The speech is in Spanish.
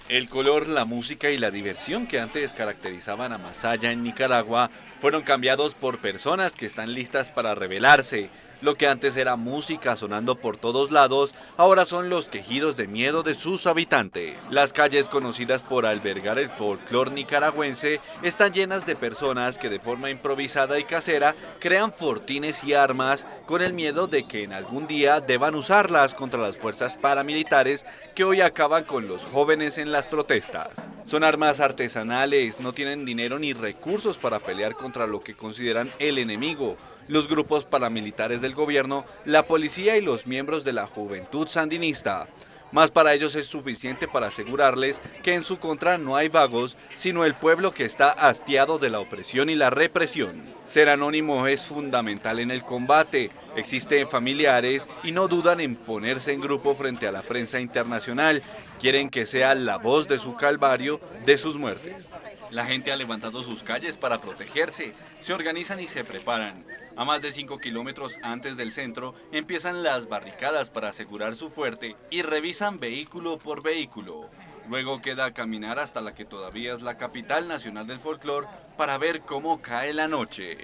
El color, la música y la diversión que antes caracterizaban a Masaya en Nicaragua fueron cambiados por personas que están listas para rebelarse. Lo que antes era música sonando por todos lados, ahora son los quejidos de miedo de sus habitantes. Las calles conocidas por albergar el folclor nicaragüense están llenas de personas que de forma improvisada y casera crean fortines y armas con el miedo de que en algún día deban usarlas contra las fuerzas paramilitares que hoy acaban con los jóvenes en las protestas. Son armas artesanales, no tienen dinero ni recursos para pelear contra lo que consideran el enemigo, los grupos paramilitares del gobierno, la policía y los miembros de la juventud sandinista. Mas para ellos es suficiente para asegurarles que en su contra no hay vagos, sino el pueblo que está hastiado de la opresión y la represión. Ser anónimo es fundamental en el combate. Existen familiares y no dudan en ponerse en grupo frente a la prensa internacional. Quieren que sea la voz de su calvario, de sus muertes. La gente ha levantado sus calles para protegerse, se organizan y se preparan. A más de 5 kilómetros antes del centro empiezan las barricadas para asegurar su fuerte y revisan vehículo por vehículo. Luego queda caminar hasta la que todavía es la capital nacional del folclor para ver cómo cae la noche.